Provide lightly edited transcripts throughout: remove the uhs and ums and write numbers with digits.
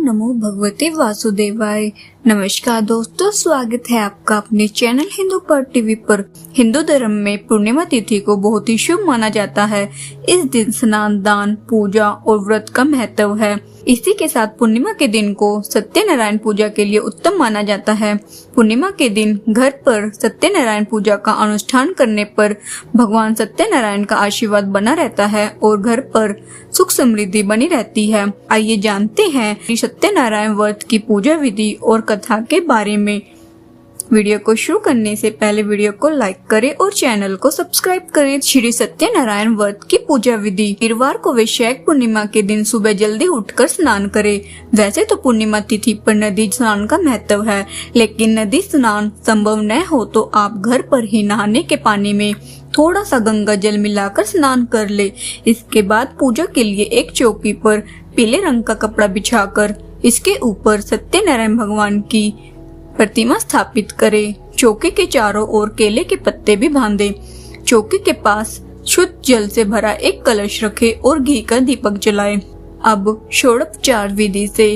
नमो भगवते वासुदेवाय। नमस्कार दोस्तों, स्वागत है आपका अपने चैनल हिंदू पर टीवी पर। हिंदू धर्म में पूर्णिमा तिथि को बहुत ही शुभ माना जाता है। इस दिन स्नान, दान, पूजा और व्रत का महत्व है। इसी के साथ पूर्णिमा के दिन को सत्यनारायण पूजा के लिए उत्तम माना जाता है। पूर्णिमा के दिन घर पर सत्यनारायण पूजा का अनुष्ठान करने पर भगवान सत्यनारायण का आशीर्वाद बना रहता है और घर पर सुख समृद्धि बनी रहती है। आइए जानते हैं सत्यनारायण व्रत की पूजा विधि और कथा के बारे में। वीडियो को शुरू करने से पहले वीडियो को लाइक करें और चैनल को सब्सक्राइब करें। श्री सत्यनारायण व्रत की पूजा विधि। वीरवार को वैशाख पूर्णिमा के दिन सुबह जल्दी उठकर स्नान करें। वैसे तो पूर्णिमा तिथि पर नदी स्नान का महत्व है, लेकिन नदी स्नान संभव न हो तो आप घर पर ही नहाने के पानी में थोड़ा सा गंगा जल मिलाकर स्नान कर ले। इसके बाद पूजा के लिए एक चौकी पर पीले रंग का कपड़ा बिछाकर इसके ऊपर सत्यनारायण भगवान की प्रतिमा स्थापित करें। चौकी के चारों ओर केले के पत्ते भी बांधे। चौकी के पास शुद्ध जल से भरा एक कलश रखे और घी का दीपक जलाए। अब षोडोपचार विधि से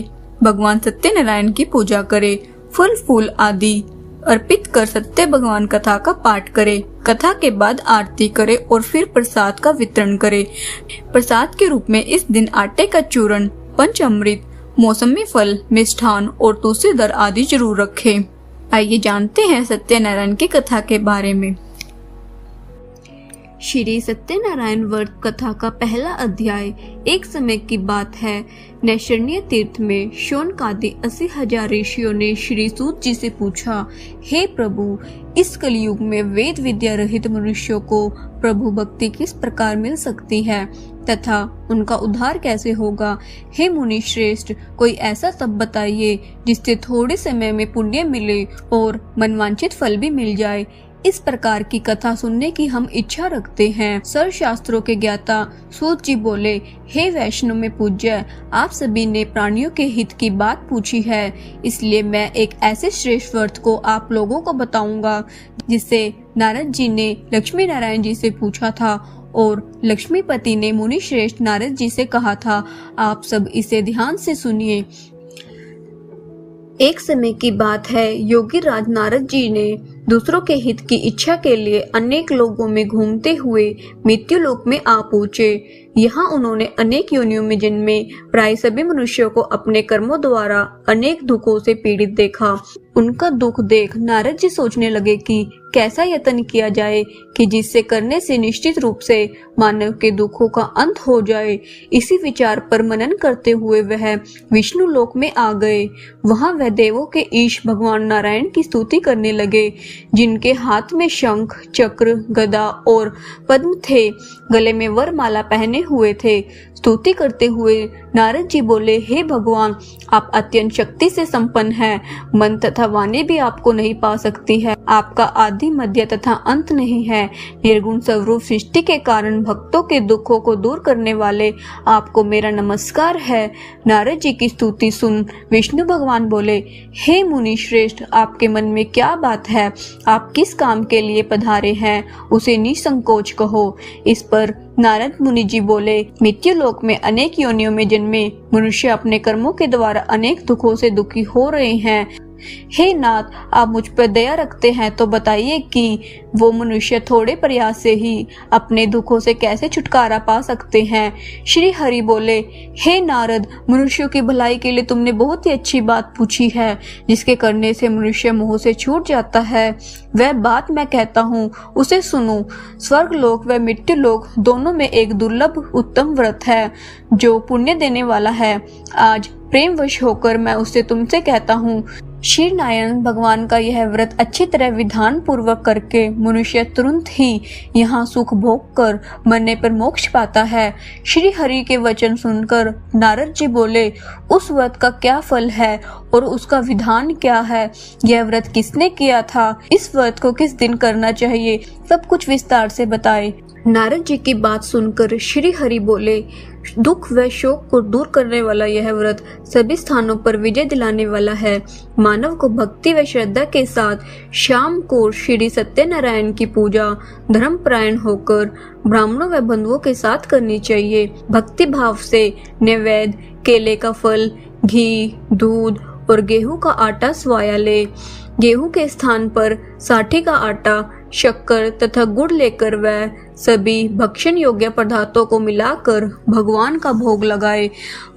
भगवान सत्यनारायण की पूजा करें। फल फूल आदि अर्पित कर सत्य भगवान कथा का पाठ करें। कथा के बाद आरती करें और फिर प्रसाद का वितरण करें। प्रसाद के रूप में इस दिन आटे का चूर्ण, पंचामृत, मौसमी फल, मिष्ठान और तुलसी दल आदि जरूर रखें। आइए जानते हैं सत्यनारायण की कथा के बारे में। श्री सत्यनारायण व्रत कथा का पहला अध्याय। एक समय की बात है, नैषण्य तीर्थ में शौनकादि 80,000 ऋषियों ने श्री सूत जी से पूछा, हे प्रभु, इस कलयुग में वेद विद्या रहित मनुष्यों को प्रभु भक्ति किस प्रकार मिल सकती है तथा उनका उद्धार कैसे होगा। हे मुनि श्रेष्ठ, कोई ऐसा तप बताइए जिससे थोड़े समय में पुण्य मिले और मनवांछित फल भी मिल जाए। इस प्रकार की कथा सुनने की हम इच्छा रखते हैं। सर्व शास्त्रों के ज्ञाता सूत जी बोले, हे वैष्णव में पूज्य, आप सभी ने प्राणियों के हित की बात पूछी है, इसलिए मैं एक ऐसे श्रेष्ठ व्रत को आप लोगों को बताऊंगा जिसे नारद जी ने लक्ष्मी नारायण जी से पूछा था और लक्ष्मीपति ने मुनि श्रेष्ठ नारद जी से कहा था। आप सब इसे ध्यान से सुनिए। एक समय की बात है, योगी राज नारद जी ने दूसरों के हित की इच्छा के लिए अनेक लोगों में घूमते हुए मृत्यु लोक में आ पहुँचे। यहाँ उन्होंने अनेक योनियों में जन्मे प्राय सभी मनुष्यों को अपने कर्मों द्वारा अनेक दुखों से पीड़ित देखा। उनका दुख देख नारद जी सोचने लगे कि कैसा यत्न किया जाए कि जिससे करने से निश्चित रूप से मानव के दुखों का अंत हो जाए। इसी विचार पर मनन करते हुए वह विष्णु लोक में आ गए। वहां वह देवों के ईश भगवान नारायण की स्तुति करने लगे, जिनके हाथ में शंख, चक्र, गदा और पद्म थे, गले में वरमाला पहने हुए थे। स्तुति करते हुए नारद जी बोले, हे भगवान, आप अत्यंत शक्ति से संपन्न हैं। मन तथा वाणी भी आपको नहीं पा सकती है। आपका आदि, मध्य तथा अंत नहीं है। निर्गुण स्वरूप सृष्टि के कारण भक्तों के दुखों को दूर करने वाले आपको मेरा नमस्कार है। नारद जी की स्तुति सुन विष्णु भगवान बोले, हे मुनि श्रेष्ठ, आपके मन में क्या बात है? आप किस काम के लिए पधारे हैं, उसे निसंकोच कहो। इस पर नारद मुनि जी बोले, मृत्यु लोक में अनेक योनियों में जन्मे मनुष्य अपने कर्मों के द्वारा अनेक दुखों से दुखी हो रहे हैं। हे नाथ, आप मुझ पर दया रखते हैं तो बताइए कि वो मनुष्य थोड़े प्रयास से ही अपने दुखों से कैसे छुटकारा पा सकते हैं। श्री हरि बोले, हे नारद, मनुष्यों की भलाई के लिए तुमने बहुत ही अच्छी बात पूछी है, जिसके करने से मनुष्य मोह से छूट जाता है। वह बात मैं कहता हूँ, उसे सुनो। स्वर्ग लोक व मृत्यु लोक दोनों में एक दुर्लभ उत्तम व्रत है जो पुण्य देने वाला है। आज प्रेमवश होकर मैं उससे तुमसे कहता हूँ। श्री नारायण भगवान का यह व्रत अच्छी तरह विधान पूर्वक करके मनुष्य तुरंत ही यहाँ सुख भोग कर मरने पर मोक्ष पाता है। श्री हरि के वचन सुनकर नारद जी बोले, उस व्रत का क्या फल है और उसका विधान क्या है? यह व्रत किसने किया था? इस व्रत को किस दिन करना चाहिए? सब कुछ विस्तार से बताए। नारद जी की बात सुनकर श्री हरि बोले, दुख व शोक को दूर करने वाला यह व्रत सभी स्थानों पर विजय दिलाने वाला है। मानव को भक्ति व श्रद्धा के साथ शाम को श्री सत्यनारायण की पूजा धर्मपरायण होकर ब्राह्मणों व बंधुओं के साथ करनी चाहिए। भक्ति भाव से नैवेद्य, केले का फल, घी, दूध और गेहूं का आटा स्वाया ले। गेहूं के स्थान पर साठी का आटा, शक्कर तथा गुड़ लेकर वह सभी भक्षण योग्य पदार्थों को मिलाकर भगवान का भोग लगाए।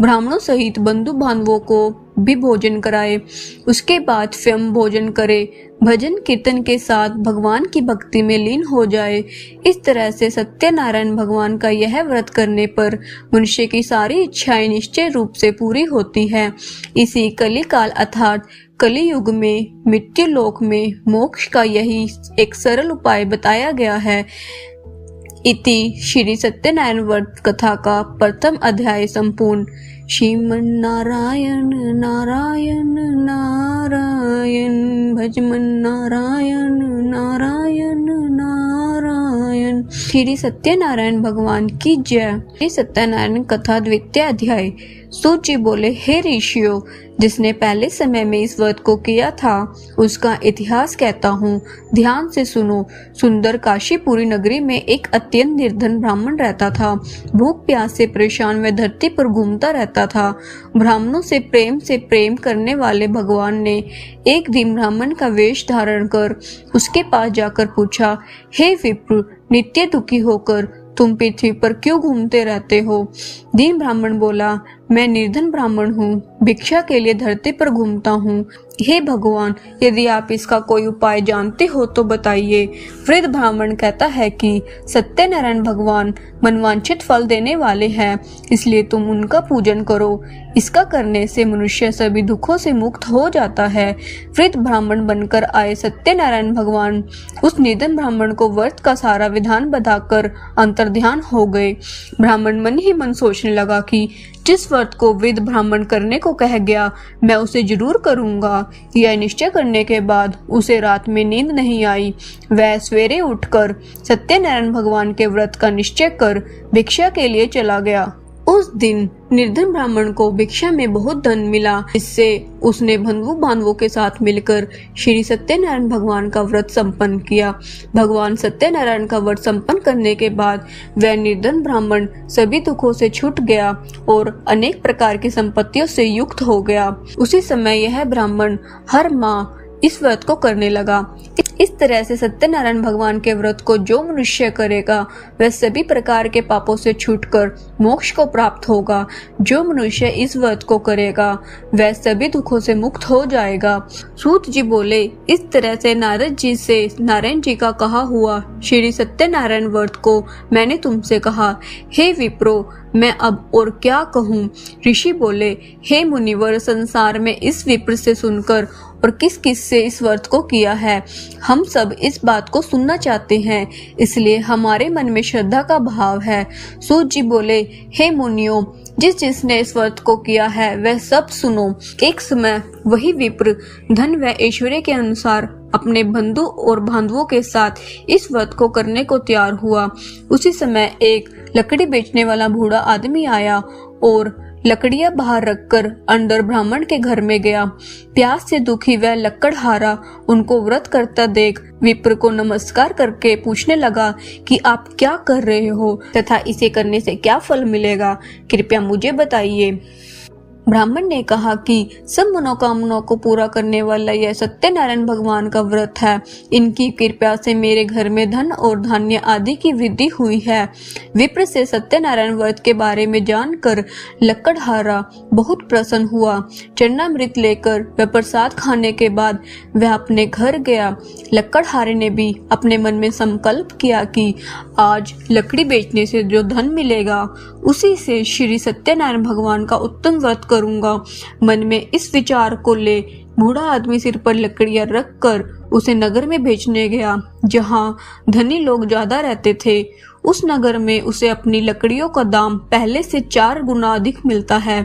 ब्राह्मणों सहित बंधु बांधवों को भी भोजन कराए। उसके बाद स्वयं भोजन करे, भजन कीर्तन के साथ भगवान की भक्ति में लीन हो जाए। इस तरह से सत्यनारायण भगवान का यह व्रत करने पर मनुष्य की सारी इच्छाएं निश्चय रूप से पूरी होती है। इसी कलिकाल अर्थात कलि युग में मृत्यु लोक में मोक्ष का यही एक सरल उपाय बताया गया है। इति श्री सत्यनारायण व्रत कथा का प्रथम अध्याय संपूर्ण। श्रीमन नारायण नारायण नारायण, भजमन नारायण नारायण नारायण। श्री सत्यनारायण भगवान की जय। श्री सत्यनारायण कथा द्वितीय अध्याय। सूत जी बोले, हे ऋषियों, जिसने पहले समय में इस व्रत को किया था उसका इतिहास कहता हूँ, ध्यान से सुनो। सुंदर काशीपुरी नगरी में एक अत्यंत निर्धन ब्राह्मण रहता था। भूख प्यास से परेशान वह धरती पर घूमता रहता था। ब्राह्मणों से प्रेम करने वाले भगवान ने एक दिन ब्राह्मण का वेश धारण कर उसके पास जाकर पूछा, हे विप्र, नित्य दुखी होकर तुम पृथ्वी पर क्यों घूमते रहते हो? दीन ब्राह्मण बोला, मैं निर्धन ब्राह्मण हूँ, भिक्षा के लिए धरती पर घूमता हूँ। हे भगवान, यदि आप इसका कोई उपाय जानते हो तो बताइए। वृद्ध ब्राह्मण कहता है कि सत्यनारायण भगवान मनवांछित फल देने वाले हैं, इसलिए तुम उनका पूजन करो। इसका करने से मनुष्य सभी दुखों से मुक्त हो जाता है। वृद्ध ब्राह्मण बनकर आए सत्यनारायण भगवान उस निर्धन ब्राह्मण को व्रत का सारा विधान बताकर अंतर्ध्यान हो गए। ब्राह्मण मन ही मन सोचने लगा कि जिस व्रत को वृद्ध ब्राह्मण करने को कह गया मैं उसे जरूर करूंगा। यह निश्चय करने के बाद उसे रात में नींद नहीं आई। वह सवेरे उठकर सत्यनारायण भगवान के व्रत का निश्चय कर भिक्षा के लिए चला गया। उस दिन निर्धन ब्राह्मण को भिक्षा में बहुत धन मिला, इससे उसने बंधु बांधवों के साथ मिलकर श्री सत्यनारायण भगवान का व्रत संपन्न किया। भगवान सत्यनारायण का व्रत संपन्न करने के बाद वह निर्धन ब्राह्मण सभी दुखों से छूट गया और अनेक प्रकार की संपत्तियों से युक्त हो गया। उसी समय यह ब्राह्मण हर माह इस व्रत को करने लगा। इस तरह से सत्यनारायण भगवान के व्रत को जो मनुष्य करेगा वह सभी प्रकार के पापों से छूटकर मोक्ष को प्राप्त होगा। जो मनुष्य इस व्रत को करेगा वह सभी दुखों से मुक्त हो जाएगा। सूत जी बोले, इस तरह से नारद जी से नारायण जी का कहा हुआ श्री सत्यनारायण व्रत को मैंने तुमसे कहा। हे विप्रो, मैं अब और क्या कहूँ? ऋषि बोले, हे मुनिवर, संसार में इस विप्र से सुनकर और किस किस से इस व्रत को किया है, हम सब इस बात को सुनना चाहते हैं, इसलिए हमारे मन में श्रद्धा का भाव है। सूत जी बोले, हे मुनियों, जिसने इस व्रत को किया है वह सब सुनो। एक समय वही विप्र धन व ऐश्वर्य के अनुसार अपने बंधु और बांधवों के साथ इस व्रत को करने को तैयार हुआ। उसी समय एक लकड़ी बेचने वाला बूढ़ा आदमी आया और लकड़ियां बाहर रखकर अंदर ब्राह्मण के घर में गया। प्यास से दुखी वह लकड़हारा उनको व्रत करता देख विप्र को नमस्कार करके पूछने लगा कि आप क्या कर रहे हो तथा इसे करने से क्या फल मिलेगा, कृपया मुझे बताइए। ब्राह्मण ने कहा कि सब मनोकामनाओं को पूरा करने वाला यह सत्यनारायण भगवान का व्रत है। इनकी कृपा से मेरे घर में धन और धान्य आदि की वृद्धि हुई है। विप्र से सत्यनारायण व्रत के बारे में जानकर लकड़हारा बहुत प्रसन्न हुआ। चरणामृत लेकर वह प्रसाद खाने के बाद वह अपने घर गया। लकड़हारे ने भी अपने मन में संकल्प किया कि आज लकड़ी बेचने से जो धन मिलेगा उसी से श्री सत्यनारायण भगवान का उत्तम व्रत करूंगा। मन में इस विचार को ले बूढ़ा आदमी सिर पर लकड़ियां रखकर उसे नगर में बेचने गया, जहां धनी लोग ज्यादा रहते थे। उस नगर में उसे अपनी लकड़ियों का दाम पहले से 4 गुना अधिक मिलता है।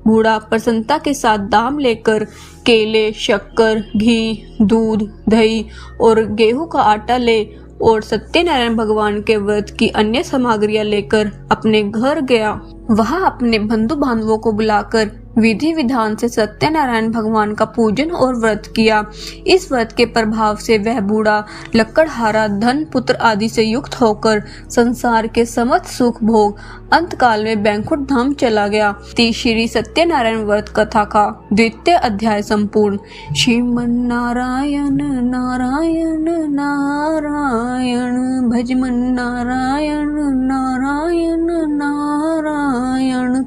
बूढ़ा प्रसन्नता के साथ दाम लेकर केले, शक्कर, घी, दूध, दही और गेहूं का आटा ले और सत्यनारायण भगवान के व्रत की अन्य सामग्रियां लेकर अपने घर गया। वहां अपने बंधु बांधवों को बुलाकर विधि विधान से सत्यनारायण भगवान का पूजन और व्रत किया। इस व्रत के प्रभाव से वह बूढ़ा लकड़हारा धन पुत्र आदि से युक्त होकर संसार के समस्त सुख भोग अंत काल में बैंकुंठ धाम चला गया। श्री सत्यनारायण व्रत कथा का 2वां अध्याय संपूर्ण। श्रीमन नारायण नारायण नारायण भजमन नारायण नारायण नारायण।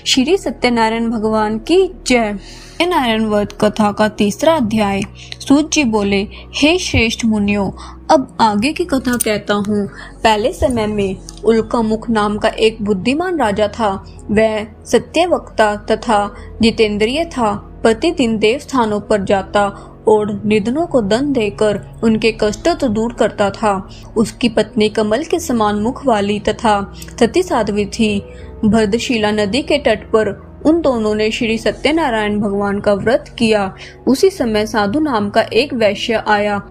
श्री सत्यनारायण भगवान की जय। सत्यनारायण व्रत कथा का 3वां अध्याय। सूत जी बोले, हे श्रेष्ठ मुनियों, अब आगे की कथा कहता हूँ। पहले समय में उल्कामुख नाम का एक बुद्धिमान राजा था। वह सत्यवक्ता तथा जितेंद्रिय था। प्रतिदिन देव स्थानों पर जाता और निर्धनों को धन देकर उनके कष्ट तो दूर करता था। उसकी पत्नी कमल के समान मुख वाली तथा सती साध्वी थी। भरतशिला नदी के तट पर उन दोनों ने श्री सत्यनारायण भगवान का व्रत किया। उसी समय साधु नाम का एक वैश्य आया।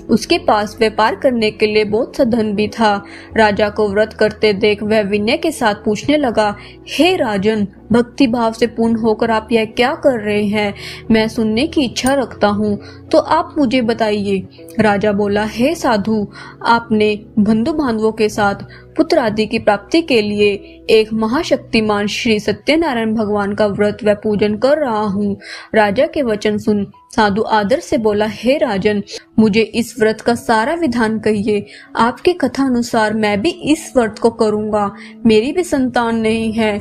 उसके पास व्यापार करने के लिए बहुत सा धन भी था। राजा को व्रत करते देख वह विनय के साथ पूछने लगा, हे राजन, भक्ति भाव से पूर्ण होकर आप यह क्या कर रहे हैं? मैं सुनने की इच्छा रखता हूँ, तो आप मुझे बताइए। राजा बोला, हे साधु, आपने बंधु बांधवों के साथ पुत्र आदि की प्राप्ति के लिए एक महाशक्तिमान श्री सत्यनारायण भगवान का व्रत व पूजन कर रहा हूँ। राजा के वचन सुन साधु आदर से बोला, हे राजन, मुझे इस व्रत का सारा विधान कहिए। आपकी कथा अनुसार मैं भी इस व्रत को करूँगा। मेरी भी संतान नहीं है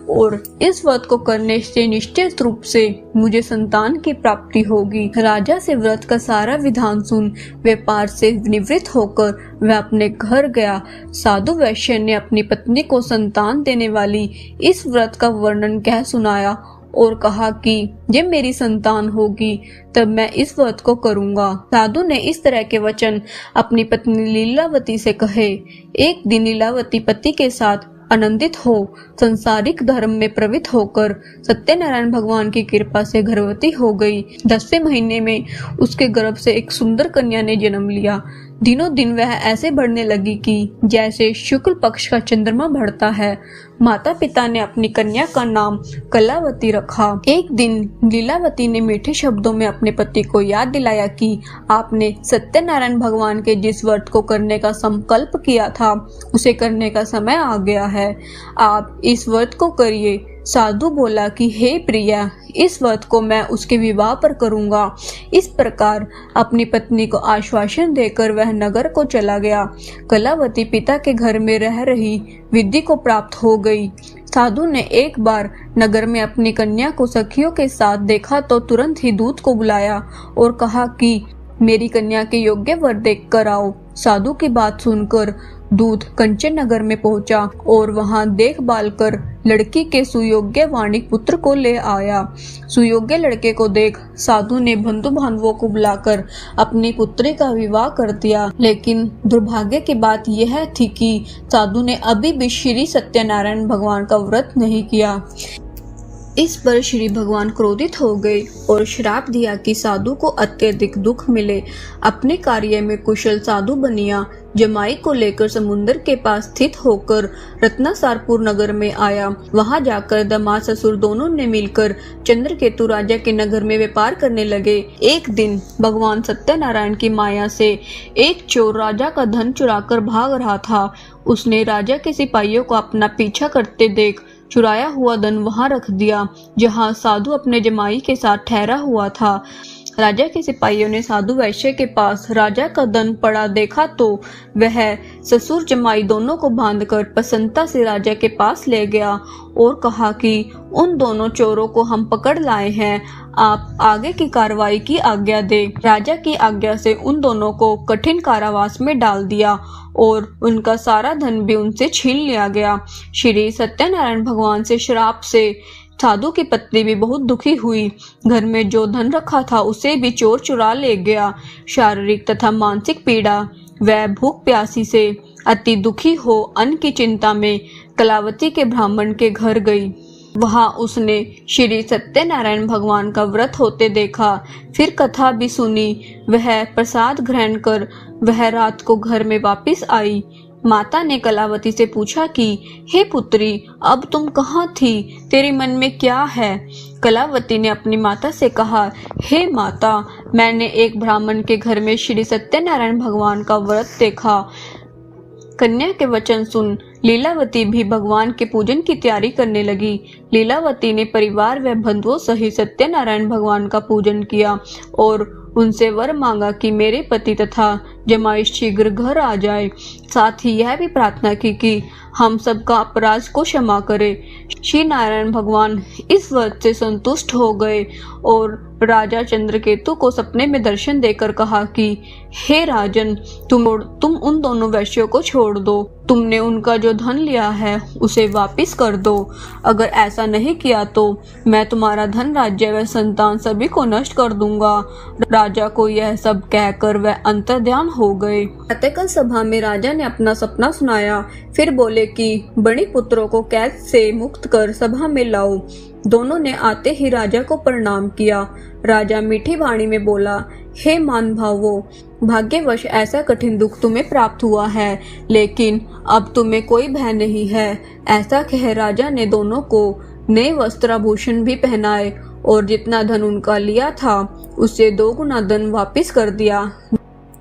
और इस व्रत को करने से निश्चित रूप से मुझे संतान की प्राप्ति होगी। राजा से व्रत का सारा विधान सुन व्यापार से निवृत्त होकर वह अपने घर गया। साधु वैश्य ने अपनी पत्नी को संतान देने वाली इस व्रत का वर्णन कह सुनाया और कहा कि जब मेरी संतान होगी तब मैं इस व्रत को करूंगा। साधु ने इस तरह के वचन अपनी पत्नी लीलावती से कहे। एक दिन लीलावती पति के साथ आनंदित हो संसारिक धर्म में प्रवृत्त होकर सत्यनारायण भगवान की कृपा से गर्भवती हो गई। 10वें महीने में उसके गर्भ से एक सुंदर कन्या ने जन्म लिया। दिनों दिन वह ऐसे बढ़ने लगी कि जैसे शुक्ल पक्ष का चंद्रमा बढ़ता है। माता पिता ने अपनी कन्या का नाम कलावती रखा। एक दिन लीलावती ने मीठे शब्दों में अपने पति को याद दिलाया कि आपने सत्यनारायण भगवान के जिस व्रत को करने का संकल्प किया था उसे करने का समय आ गया है। आप इस व्रत को करिए। साधु बोला कि हे प्रिया, इस व्रत को मैं उसके विवाह पर करूंगा। इस प्रकार अपनी पत्नी को आश्वासन देकर वह नगर को चला गया। कलावती पिता के घर में रह रही विधि को प्राप्त हो गई। साधु ने एक बार नगर में अपनी कन्या को सखियों के साथ देखा तो तुरंत ही दूत को बुलाया और कहा कि मेरी कन्या के योग्य वर देख कर आओ। साधु की बात सुनकर दूत कंचन नगर में पहुंचा और वहां देखभाल कर लड़की के सुयोग्य वाणिक पुत्र को ले आया। सुयोग्य लड़के को देख साधु ने बंधु बांधवों को बुलाकर अपनी पुत्री का विवाह कर दिया। लेकिन दुर्भाग्य की बात यह थी कि साधु ने अभी भी श्री सत्यनारायण भगवान का व्रत नहीं किया। इस पर श्री भगवान क्रोधित हो गए और श्राप दिया कि साधु को अत्यधिक दुख मिले। अपने कार्य में कुशल साधु बनिया जमाई को लेकर समुद्र के पास स्थित होकर रत्नासारपुर नगर में आया। वहां जाकर दामाद ससुर दोनों ने मिलकर चंद्रकेतु राजा के नगर में व्यापार करने लगे। एक दिन भगवान सत्यनारायण की माया से एक चोर राजा का धन चुराकर भाग रहा था। उसने राजा के सिपाहियों को अपना पीछा करते देख चुराया हुआ धन वहां रख दिया जहां साधु अपने जमाई के साथ ठहरा हुआ था। राजा के सिपाहियों ने साधु वैश्य के पास राजा का धन पड़ा देखा तो वह ससुर जमाई दोनों को बांधकर प्रसन्नता से राजा के पास ले गया और कहा कि उन दोनों चोरों को हम पकड़ लाए हैं, आप आगे की कार्रवाई की आज्ञा दे। राजा की आज्ञा से उन दोनों को कठिन कारावास में डाल दिया और उनका सारा धन भी उनसे छीन लिया गया। श्री सत्यनारायण भगवान से श्राप से साधु की पत्नी भी बहुत दुखी हुई। घर में जो धन रखा था उसे भी चोर चुरा ले गया। शारीरिक तथा मानसिक पीड़ा व भूख प्यासी से अति दुखी हो अन्न की चिंता में कलावती के ब्राह्मण के घर गई। वहां उसने श्री सत्यनारायण भगवान का व्रत होते देखा। फिर कथा भी सुनी। वह प्रसाद ग्रहण कर वह रात को घर में वापस आई। माता ने कलावती से पूछा कि हे पुत्री, अब तुम कहाँ थी, तेरे मन में क्या है? कलावती ने अपनी माता से कहा, हे माता, मैंने एक ब्राह्मण के घर में श्री सत्यनारायण भगवान का व्रत देखा। कन्या के वचन सुन लीलावती भी भगवान के पूजन की तैयारी करने लगी। लीलावती ने परिवार व बंधुओं सहित सत्यनारायण भगवान का पूजन किया और उनसे वर मांगा कि मेरे पति तथा जमाई शीघ्र घर आ जाए। साथ ही यह भी प्रार्थना की कि हम सबका अपराध को क्षमा करे। श्री नारायण भगवान इस व्रत से संतुष्ट हो गए और राजा चंद्रकेतु को सपने में दर्शन देकर कहा कि हे राजन, तुम उन दोनों वैश्यों को छोड़ दो। तुमने उनका जो धन लिया है उसे वापस कर दो। अगर ऐसा नहीं किया तो मैं तुम्हारा धन, राज्य व संतान सभी को नष्ट कर दूंगा। राजा को यह सब कहकर वह अंतर्ध्यान हो गए। प्रातःकाल सभा में राजा ने अपना सपना सुनाया। फिर बोले कि बड़े पुत्रों को कैद से मुक्त कर सभा में लाओ। दोनों ने आते ही राजा को प्रणाम किया। राजा मीठी वाणी में बोला, हे मान भावों, भाग्यवश ऐसा कठिन दुख तुम्हें प्राप्त हुआ है, लेकिन अब तुम्हें कोई भय नहीं है। ऐसा कह राजा ने दोनों को नए वस्त्राभूषण भी पहनाए और जितना धन उनका लिया था उससे 2 गुना धन वापस कर दिया।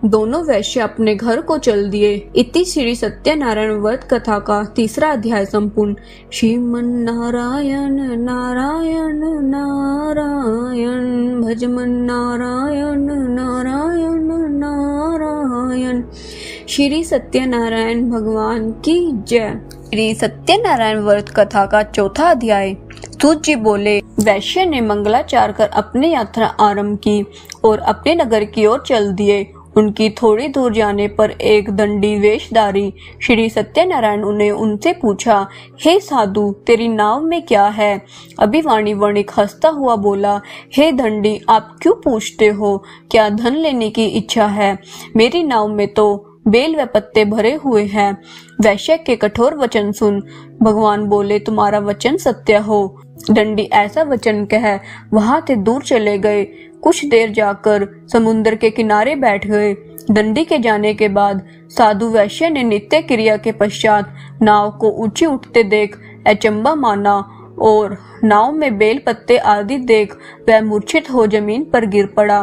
दोनों वैश्य अपने घर को चल दिए। इति श्री सत्यनारायण व्रत कथा का 3रा अध्याय संपूर्ण। श्रीमन नारायण नारायण नारायण, भजमन नारायण नारायण नारायण। श्री सत्यनारायण भगवान की जय। श्री सत्यनारायण व्रत कथा का 4था अध्याय। सूत जी बोले, वैश्य ने मंगलाचार कर अपनी यात्रा आरंभ की और अपने नगर की ओर चल दिए। उनकी थोड़ी दूर जाने पर एक दंडी वेशधारी श्री सत्यनारायण ने उनसे पूछा, हे साधु, तेरी नाव में क्या है? अभिवाणी वणिक हंसता हुआ बोला, हे दंडी, आप क्यों पूछते हो? क्या धन लेने की इच्छा है? मेरी नाव में तो बेल व पत्ते भरे हुए हैं। वैश्य के कठोर वचन सुन भगवान बोले, तुम्हारा वचन सत्य हो। दंडी ऐसा वचन कह वहां से दूर चले गए। कुछ देर जाकर समुद्र के किनारे बैठ गए। दंडी के जाने के बाद साधु वैश्य ने नित्य क्रिया के पश्चात नाव को ऊंची उठते देख अचंबा माना और नाव में बेल पत्ते आदि देख वह मूर्छित हो जमीन पर गिर पड़ा।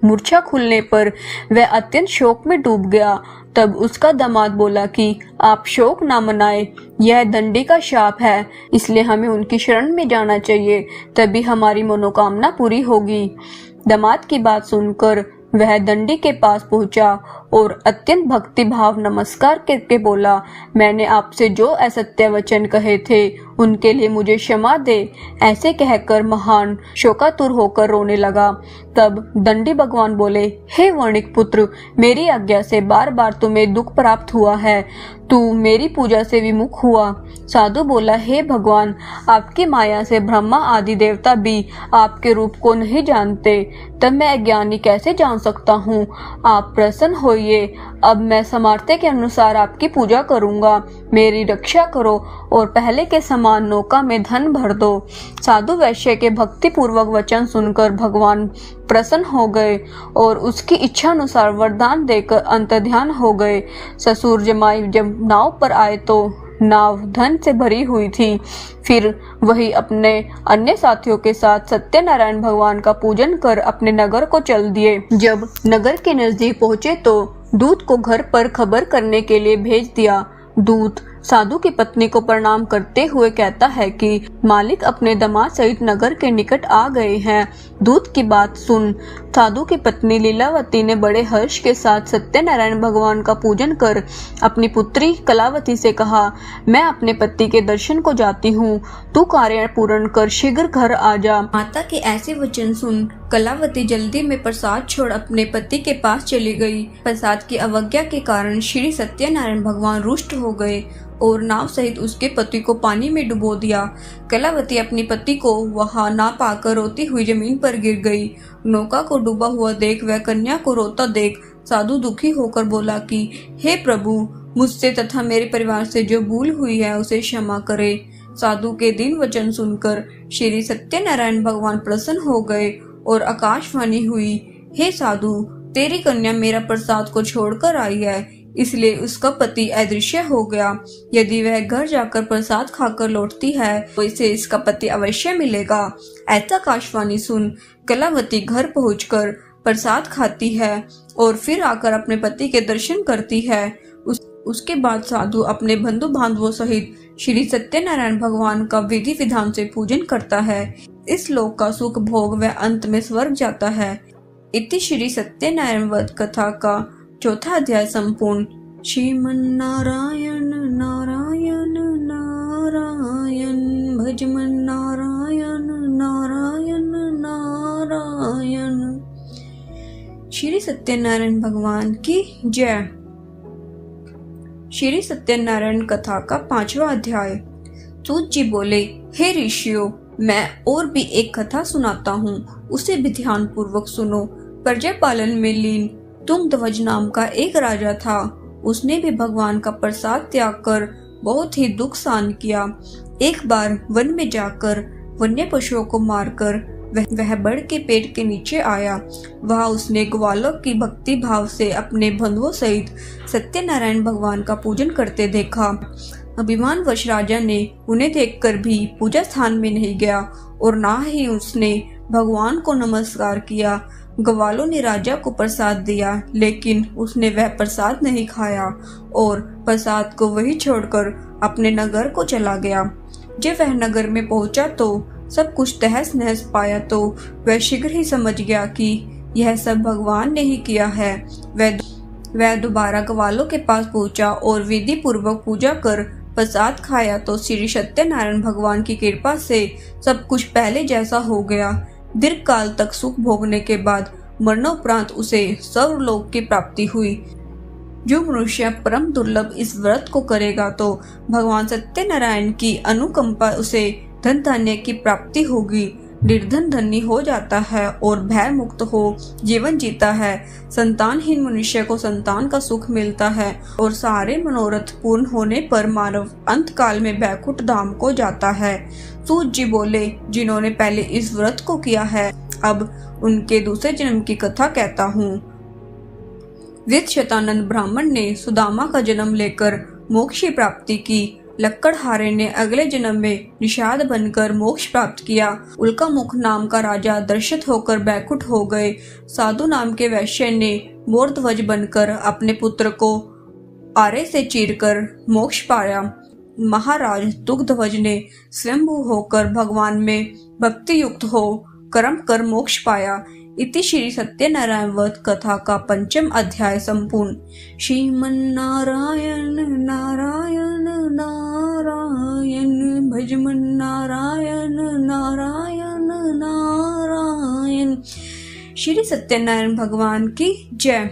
मूर्छा खुलने पर वह अत्यंत शोक में डूब गया। तब उसका दामाद बोला कि आप शोक ना मनाए, यह दंडी का शाप है, इसलिए हमें उनकी शरण में जाना चाहिए, तभी हमारी मनोकामना पूरी होगी। दामाद की बात सुनकर वह दंडी के पास पहुंचा और अत्यंत भक्ति भाव नमस्कार करके बोला, मैंने आपसे जो असत्य वचन कहे थे उनके लिए मुझे क्षमा दे। ऐसे कहकर महान शोकातुर होकर रोने लगा। तब दंडी भगवान बोले, हे वणिक पुत्र, मेरी आज्ञा से बार बार तुम्हें दुख प्राप्त हुआ है, तू मेरी पूजा से विमुख हुआ। साधु बोला, हे भगवान, आपकी माया से ब्रह्मा आदि देवता भी आपके रूप को नहीं जानते, तब मैं अज्ञानी कैसे जान सकता हूँ? आप प्रसन्न होइए, अब मैं सामर्थ्य के अनुसार आपकी पूजा करूंगा। मेरी रक्षा करो और पहले के समान नौका में धन भर दो। साधु वैश्य के भक्ति पूर्वक वचन सुनकर भगवान प्रसन्न हो गए और उसकी इच्छा अनुसार वरदान देकर अंतर्ध्यान हो गए। ससुर जमाई जब नाव पर आए तो नाव धन से भरी हुई थी। फिर वही अपने अन्य साथियों के साथ सत्यनारायण भगवान का पूजन कर अपने नगर को चल दिए। जब नगर के नजदीक पहुंचे तो दूत को घर पर खबर करने के लिए भेज दिया। दूत साधु की पत्नी को प्रणाम करते हुए कहता है कि मालिक अपने दामाद सहित नगर के निकट आ गए हैं। दूत की बात सुन साधु की पत्नी लीलावती ने बड़े हर्ष के साथ सत्यनारायण भगवान का पूजन कर अपनी पुत्री कलावती से कहा, मैं अपने पति के दर्शन को जाती हूँ, तू कार्य पूर्ण कर शीघ्र घर आ जा। माता के ऐसे वचन सुन कलावती जल्दी में प्रसाद छोड़ अपने पति के पास चली गई। प्रसाद की अवज्ञा के कारण श्री सत्यनारायण भगवान रुष्ट हो गए और नाव सहित उसके पति को पानी में डुबो दिया। कलावती अपने पति को वहां ना पाकर रोती हुई जमीन पर गिर गई। नौका को डूबा हुआ देख वह कन्या को रोता देख साधु दुखी होकर बोला कि हे प्रभु, मुझसे तथा मेरे परिवार से जो भूल हुई है उसे क्षमा करे। साधु के दीन वचन सुनकर श्री सत्यनारायण भगवान प्रसन्न हो गए और आकाशवाणी हुई, हे साधु, तेरी कन्या मेरा प्रसाद को छोड़कर आई है, इसलिए उसका पति अदृश्य हो गया। यदि वह घर जाकर प्रसाद खाकर लौटती है तो इसे इसका पति अवश्य मिलेगा। ऐसा आकाशवाणी सुन कलावती घर पहुंचकर प्रसाद खाती है और फिर आकर अपने पति के दर्शन करती है। उसके बाद साधु अपने बंधु बांधवों सहित श्री सत्यनारायण भगवान का विधि विधान से पूजन करता है। इस लोक का सुख भोग वह अंत में स्वर्ग जाता है। इति श्री सत्यनारायण वध कथा का चौथा अध्याय संपूर्ण। श्रीमन्नारायण नारायण नारायण भजमन नारायण नारायण नारायण। श्री सत्यनारायण भगवान की जय। श्री सत्यनारायण कथा का 5वां अध्याय। सूत जी बोले, हे ऋषियों, मैं और भी एक कथा सुनाता हूँ, उसे भी ध्यान पूर्वक सुनो। प्रजा पालन में लीन तुंगध्वज नाम का एक राजा था। उसने भी भगवान का प्रसाद त्याग कर बहुत ही दुख सहन किया। एक बार वन में जाकर वन्य पशुओं को मारकर वह बड़ के पेट के नीचे आया। वहां उसने ग्वालों की भक्ति भाव से अपने बंधुओं सहित सत्यनारायण भगवान का पूजन करते देखा। अभिमानवश राजा ने उन्हें देखकर भी पूजा स्थान में नहीं गया और ना ही उसने भगवान को नमस्कार किया। ग्वालों ने राजा को प्रसाद दिया, लेकिन उसने वह प्रसाद नहीं खाया और प्रसाद को वही छोड़कर अपने नगर को चला गया। जब वह नगर में पहुंचा तो सब कुछ तहस नहस पाया तो वह शीघ्र ही समझ गया कि यह सब भगवान ने ही किया है। वह दोबारा ग्वालों के पास पहुंचा और विधि पूर्वक पूजा कर प्रसाद खाया तो श्री सत्यनारायण भगवान की कृपा से सब कुछ पहले जैसा हो गया। दीर्घ काल तक सुख भोगने के बाद मरणोपरांत उसे सर्वलोक की प्राप्ति हुई। जो मनुष्य परम दुर्लभ इस व्रत को करेगा तो भगवान सत्यनारायण की अनुकंपा उसे धन धान्य की प्राप्ति होगी। निर्धन धनी हो जाता है और भय मुक्त हो जीवन जीता है। संतानहीन मनुष्य को संतान का सुख मिलता है और सारे मनोरथ पूर्ण होने पर मानव अंत काल में बैकुंठ धाम को जाता है। सूत जी बोले, जिन्होंने पहले इस व्रत को किया है, अब उनके दूसरे जन्म की कथा कहता हूँ। विदशतानंद ब्राह्मण ने सुदामा का जन्म लेकर मोक्ष की प्राप्ति की। लक्कड़हारे ने अगले जन्म में निषाद बनकर मोक्ष प्राप्त किया। उल्कामुख नाम का राजा दर्शित होकर बैकुंठ हो गए। साधु नाम के वैश्य ने मोरध्वज बनकर अपने पुत्र को आरे से चीरकर मोक्ष पाया। महाराज तुंगध्वज ने स्वयंभू होकर भगवान में भक्ति युक्त हो कर्म कर मोक्ष पाया। इति श्री सत्यनारायण वध कथा का 5वां अध्याय संपूर्ण। श्रीमन्नारायण नारायण नारायण भजमन नारायण नारायण नारायण। श्री सत्यनारायण भगवान की जय।